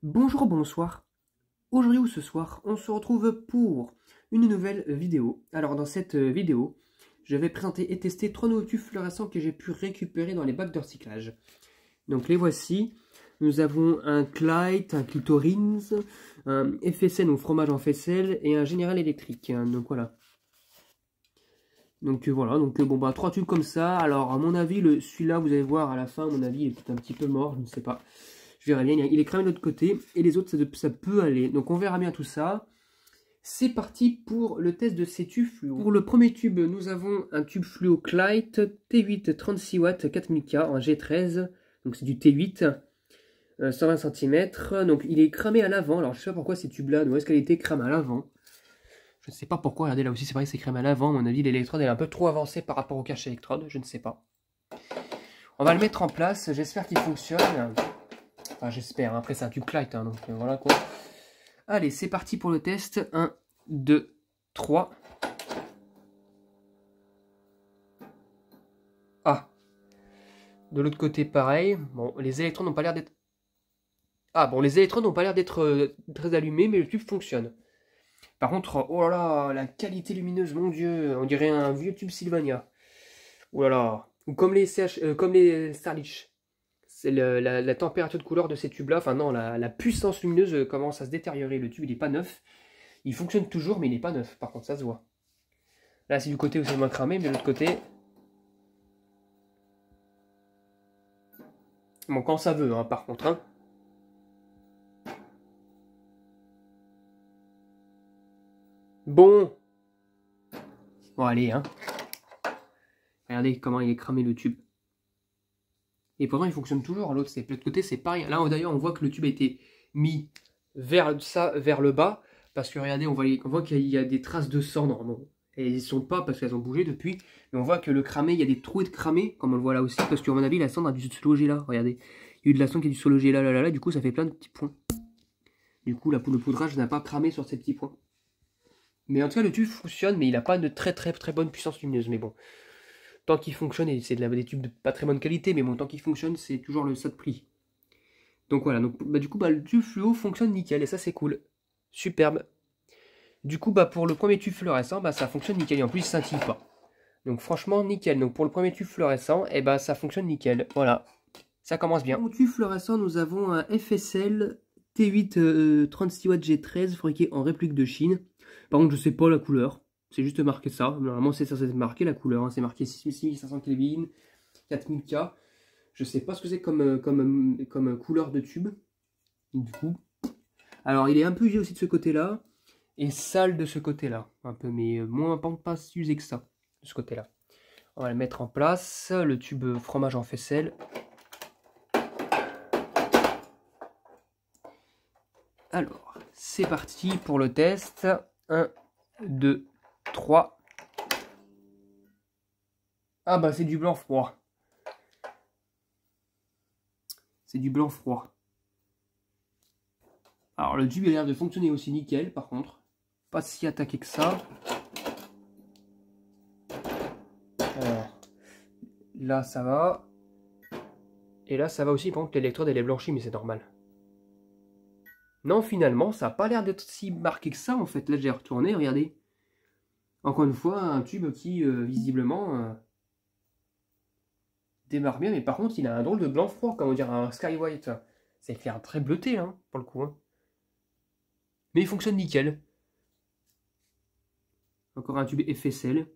Bonjour, bonsoir. Aujourd'hui ou ce soir, on se retrouve pour une nouvelle vidéo. Alors dans cette vidéo, je vais présenter et tester 3 nouveaux tubes fluorescents que j'ai pu récupérer dans les bacs de recyclage. Donc les voici. Nous avons un Clyde, un Clitorins, un FSN ou fromage en faisselle et un General électrique. Donc voilà. Donc voilà, bon bah 3 tubes comme ça. Alors à mon avis, celui-là, vous allez voir à la fin, à mon avis, il est peut-être un petit peu mort, je ne sais pas. Je verrai bien, il est cramé de l'autre côté, et les autres, ça peut aller. Donc on verra bien tout ça. C'est parti pour le test de ces tubes fluo. Pour le premier tube, nous avons un tube fluo Clyde T8 36 watts 4000K en G13. Donc c'est du T8, 120 cm. Donc il est cramé à l'avant. Alors je sais pas pourquoi ces tubes-là, où est-ce qu'elle était cramée à l'avant. Je ne sais pas pourquoi, regardez là aussi, c'est pareil, c'est cramé à l'avant. À mon avis, l'électrode est un peu trop avancée par rapport au cache électrode, je ne sais pas. On va le mettre en place, j'espère qu'il fonctionne. Enfin, j'espère, après c'est un tube Clyde, hein, donc voilà quoi. Allez, c'est parti pour le test. 1, 2, 3. Ah. De l'autre côté, pareil. Bon, les électrons n'ont pas l'air d'être... Ah, bon, les électrons n'ont pas l'air d'être très allumés, mais le tube fonctionne. Par contre, oh là là, la qualité lumineuse, mon Dieu, on dirait un vieux tube Sylvania. Oh là là. Ou comme les Starlich. C'est la température de couleur de ces tubes-là, enfin non, la puissance lumineuse commence à se détériorer. Le tube, il n'est pas neuf. Il fonctionne toujours, mais il n'est pas neuf. Par contre, ça se voit. Là, c'est du côté où c'est moins cramé, mais de l'autre côté... Bon, quand ça veut, hein, par contre. Hein. Bon. Bon, allez, hein. Regardez comment il est cramé, le tube. Et pourtant, il fonctionne toujours. L'autre, c'est de l'autre côté, c'est pareil. Là, d'ailleurs, on voit que le tube a été mis vers le bas. Parce que, regardez, on voit qu'il y a des traces de sang, normalement. Et ils ne sont pas parce qu'elles ont bougé depuis. Mais on voit que le cramé, il y a des trous de cramé, comme on le voit là aussi. Parce qu'à mon avis, la cendre a dû se loger là. Regardez. Il y a eu de la cendre qui a dû se loger là, là, là, là. Du coup, ça fait plein de petits points. Du coup, le poudrage n'a pas cramé sur ces petits points. Mais en tout cas, le tube fonctionne, mais il n'a pas de très bonne puissance lumineuse. Mais bon. Tant qu'il fonctionne, et c'est des tubes de pas très bonne qualité, mais bon, tant qu'il fonctionne, c'est toujours ça de prix. Donc voilà, donc, du coup, le tube fluo fonctionne nickel, et ça c'est cool. Superbe. Du coup, pour le premier tube fluorescent, ça fonctionne nickel, et en plus, il scintille pas. Donc franchement, nickel. Donc pour le premier tube fluorescent, ça fonctionne nickel. Voilà, ça commence bien. Pour le tube fluorescent, nous avons un FSL T8 36 watts G13, fabriqué en réplique de Chine. Par contre, je sais pas la couleur. C'est juste marqué ça. Normalement, c'est censé être marqué la couleur. Hein. C'est marqué 6500 Kelvin, 4000K. Je sais pas ce que c'est comme couleur de tube. Du coup. Alors, il est un peu usé aussi de ce côté-là. Et sale de ce côté-là. Un peu, mais moins pas si usé que ça. De ce côté-là. On va le mettre en place. Le tube fromage en faisselle. Alors, c'est parti pour le test. 1, 2, 3. Ah c'est du blanc froid. C'est du blanc froid. Alors le tube a l'air de fonctionner aussi nickel par contre. Pas si attaqué que ça. Alors, là ça va. Et là ça va aussi, par contre l'électrode elle est blanchie mais c'est normal. Non finalement ça n'a pas l'air d'être si marqué que ça en fait. Là j'ai retourné, regardez. Encore une fois un tube qui visiblement... démarre bien, mais par contre il a un drôle de blanc froid, comme on dirait un sky white. Ça fait un très bleuté là, pour le coup. Hein. Mais il fonctionne nickel. Encore un tube FSL.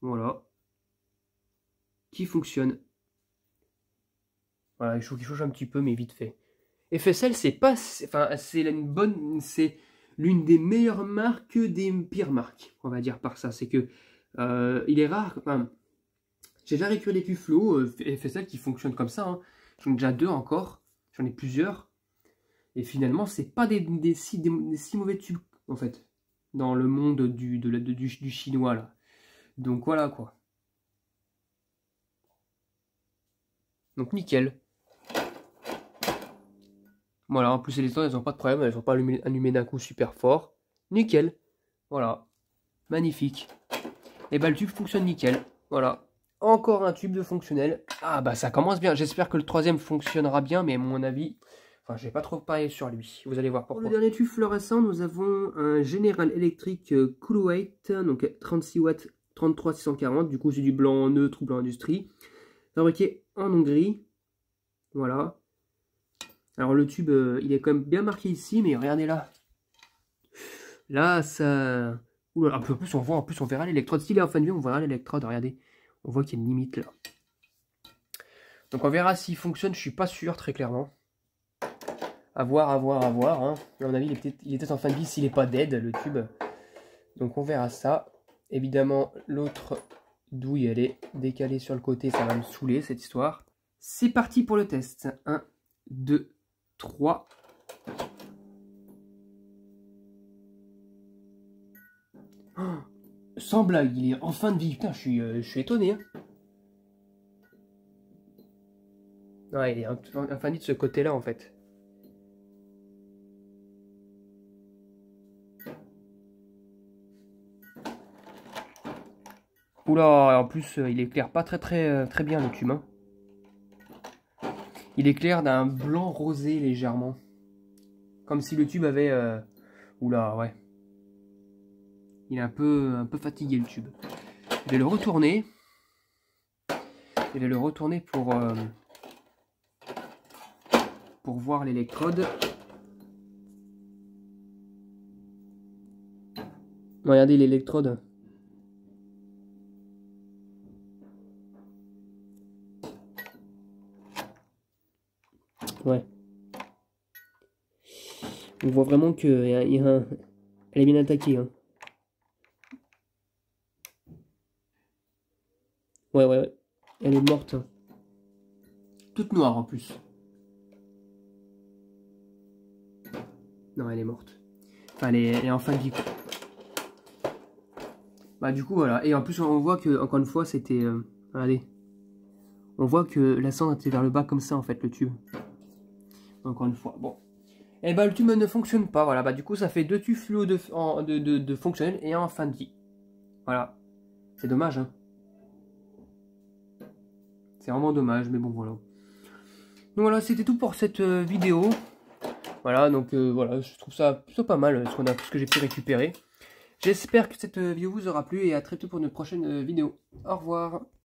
Voilà. Qui fonctionne. Voilà, il faut qu'il change un petit peu, mais vite fait. FSL, c'est pas... Enfin, c'est une bonne... C'est l'une des meilleures marques des pires marques, on va dire par ça. C'est que... il est rare... Enfin, j'ai déjà récupéré des tubes fluo FSL qui fonctionnent comme ça. Hein. J'en ai déjà 2 encore. J'en ai plusieurs. Et finalement, c'est pas des si mauvais tubes, en fait. Dans le monde du chinois, là. Donc voilà, quoi. Donc nickel. Voilà, en plus les électrons, elles n'ont pas de problème. Elles ne sont pas allumées d'un coup super fort. Nickel. Voilà. Magnifique. Et le tube fonctionne nickel. Voilà. Encore un tube de fonctionnel. Ah ça commence bien. J'espère que le troisième fonctionnera bien, mais à mon avis, Enfin, je vais pas trop parler sur lui. Vous allez voir pourquoi. Pour le dernier tube fluorescent, nous avons un General Electric Coolweight, donc 36 watts, 33640. Du coup, c'est du blanc neutre ou blanc industrie. Fabriqué en Hongrie. Voilà. Alors, le tube, il est quand même bien marqué ici, mais regardez là. Là, ça... Oula, en plus, on verra l'électrode. S'il est en fin de vie, on verra l'électrode. Regardez. On voit qu'il y a une limite là. Donc, on verra s'il fonctionne. Je suis pas sûr, très clairement. À voir. Hein. À mon avis, il est peut-être en fin de vie s'il n'est pas dead, le tube. Donc, on verra ça. Évidemment, l'autre douille, elle est décalée sur le côté. Ça va me saouler, cette histoire. C'est parti pour le test. 1, 2, 3... Oh, sans blague, il est en fin de vie. Putain, je suis étonné. Hein. Ouais, il est en fin de vie de ce côté-là, en fait. Oula, en plus, il éclaire pas très bien, le tube. Hein. Il éclaire d'un blanc rosé, légèrement. Comme si le tube avait... Oula, ouais. Il est un peu fatigué, le tube. Je vais le retourner. Je vais le retourner pour voir l'électrode. Regardez l'électrode. Ouais. On voit vraiment que elle est bien attaquée. Hein. Ouais. Elle est morte. Hein. Toute noire en plus. Non, elle est morte. Enfin, elle est en fin de vie. Bah du coup, voilà. Et en plus, on voit que, encore une fois, c'était... regardez. On voit que la cendre était vers le bas comme ça, en fait, le tube. Encore une fois. Bon. Et bah le tube ne fonctionne pas. Voilà. Bah du coup, ça fait 2 tubes fluo de fonctionnel et un en fin de vie. Voilà. C'est dommage, hein. C'est vraiment dommage, mais bon, voilà. Donc voilà, c'était tout pour cette vidéo. Voilà, donc voilà, je trouve ça plutôt pas mal ce que j'ai pu récupérer. J'espère que cette vidéo vous aura plu et à très tôt pour une prochaine vidéo. Au revoir.